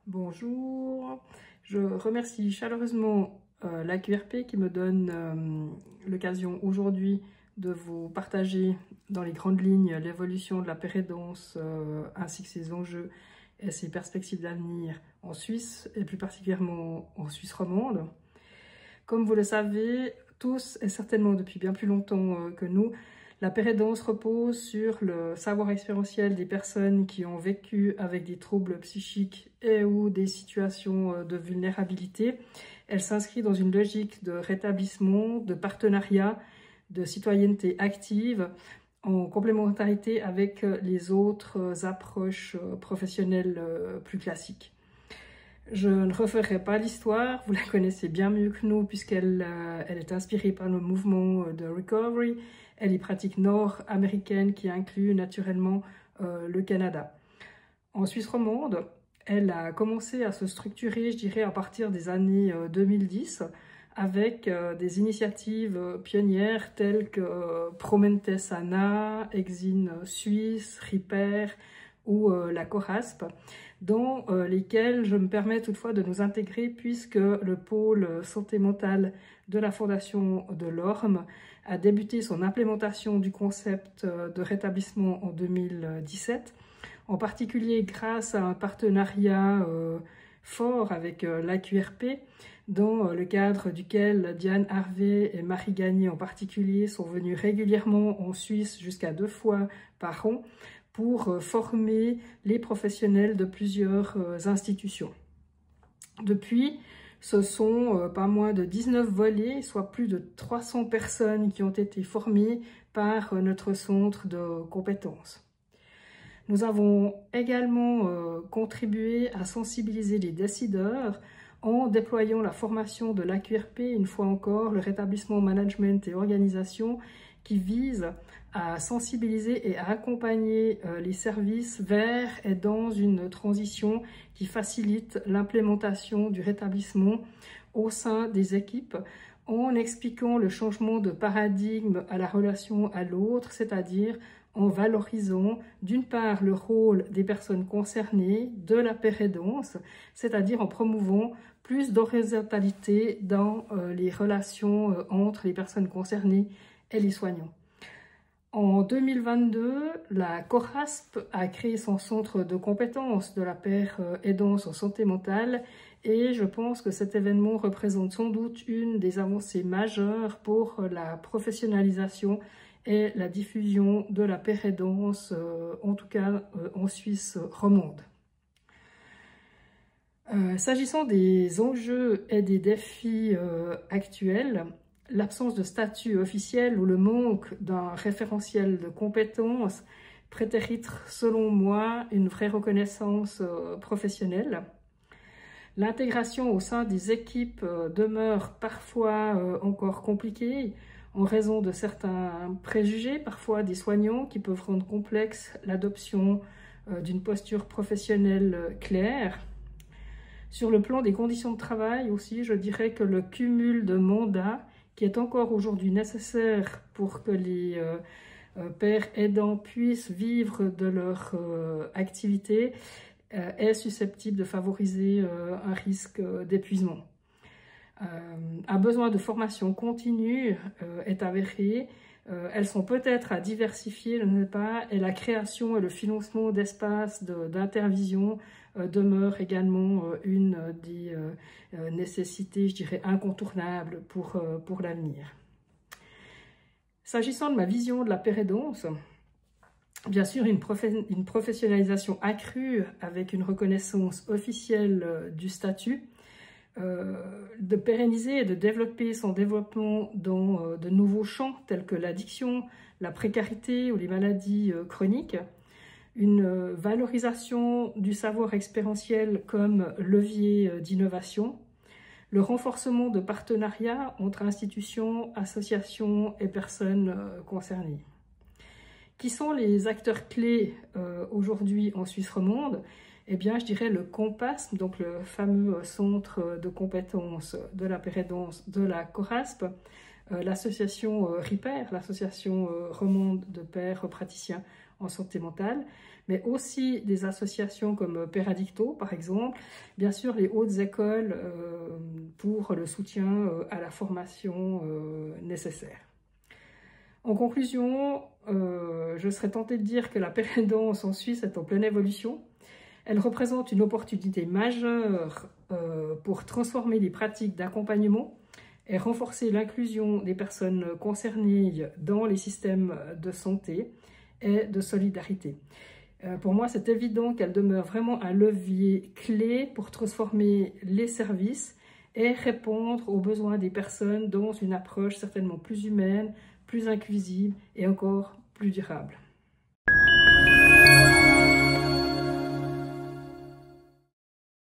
Bonjour, je remercie chaleureusement l'AQRP qui me donne l'occasion aujourd'hui de vous partager dans les grandes lignes l'évolution de la pérédance ainsi que ses enjeux et ses perspectives d'avenir en Suisse et plus particulièrement en Suisse romande. Comme vous le savez tous et certainement depuis bien plus longtemps que nous, la pérédance repose sur le savoir expérientiel des personnes qui ont vécu avec des troubles psychiques et ou des situations de vulnérabilité. Elle s'inscrit dans une logique de rétablissement, de partenariat, de citoyenneté active, en complémentarité avec les autres approches professionnelles plus classiques. Je ne referai pas l'histoire, vous la connaissez bien mieux que nous puisqu'elle est inspirée par le mouvement de recovery et les pratiques nord-américaines qui incluent naturellement le Canada. En Suisse romande, elle a commencé à se structurer, je dirais, à partir des années 2010 avec des initiatives pionnières telles que Promentes Sana, Exine Suisse, RIPER ou la CORASP, dans lesquels je me permets toutefois de nous intégrer puisque le pôle santé mentale de la Fondation de l'Orme a débuté son implémentation du concept de rétablissement en 2017, en particulier grâce à un partenariat fort avec l'AQRP, dans le cadre duquel Diane Harvey et Marie Gagné en particulier sont venues régulièrement en Suisse jusqu'à 2 fois par an pour former les professionnels de plusieurs institutions. Depuis, ce sont pas moins de 19 volets, soit plus de 300 personnes qui ont été formées par notre centre de compétences. Nous avons également contribué à sensibiliser les décideurs en déployant la formation de l'AQRP, une fois encore, le rétablissement management et organisation, qui vise à sensibiliser et à accompagner les services vers et dans une transition qui facilite l'implémentation du rétablissement au sein des équipes en expliquant le changement de paradigme à la relation à l'autre, c'est-à-dire en valorisant d'une part le rôle des personnes concernées, de la pérédance, c'est-à-dire en promouvant plus d'horizontalité dans les relations entre les personnes concernées et les soignants. En 2022, la CORASP a créé son centre de compétences de la pérédance en santé mentale et je pense que cet événement représente sans doute une des avancées majeures pour la professionnalisation et la diffusion de la pérédance, en tout cas en Suisse romande. S'agissant des enjeux et des défis actuels, l'absence de statut officiel ou le manque d'un référentiel de compétences prétérite, selon moi, une vraie reconnaissance professionnelle. L'intégration au sein des équipes demeure parfois encore compliquée en raison de certains préjugés, parfois des soignants, qui peuvent rendre complexe l'adoption d'une posture professionnelle claire. Sur le plan des conditions de travail aussi, je dirais que le cumul de mandats qui est encore aujourd'hui nécessaire pour que les pères aidants puissent vivre de leur activité est susceptible de favoriser un risque d'épuisement. Un besoin de formation continue est avéré. Elles sont peut-être à diversifier, je ne sais pas, et la création et le financement d'espaces d'intervision demeure également une des nécessités, je dirais, incontournables pour l'avenir. S'agissant de ma vision de la pérédance, bien sûr, une professionnalisation accrue avec une reconnaissance officielle du statut, de pérenniser et de développer son développement dans de nouveaux champs tels que l'addiction, la précarité ou les maladies chroniques, une valorisation du savoir expérientiel comme levier d'innovation, le renforcement de partenariats entre institutions, associations et personnes concernées. Qui sont les acteurs clés aujourd'hui en Suisse romande? Eh bien, je dirais le COMPAS, donc le fameux centre de compétences de la pérédance de la CORASP, l'association RIPER, l'association romande de pères praticiens en santé mentale, mais aussi des associations comme Peradicto, par exemple, bien sûr les hautes écoles pour le soutien à la formation nécessaire. En conclusion, je serais tentée de dire que la pérédance en Suisse est en pleine évolution. Elle représente une opportunité majeure pour transformer les pratiques d'accompagnement et renforcer l'inclusion des personnes concernées dans les systèmes de santé et de solidarité. Pour moi, c'est évident qu'elle demeure vraiment un levier clé pour transformer les services et répondre aux besoins des personnes dans une approche certainement plus humaine, plus inclusive et encore plus durable.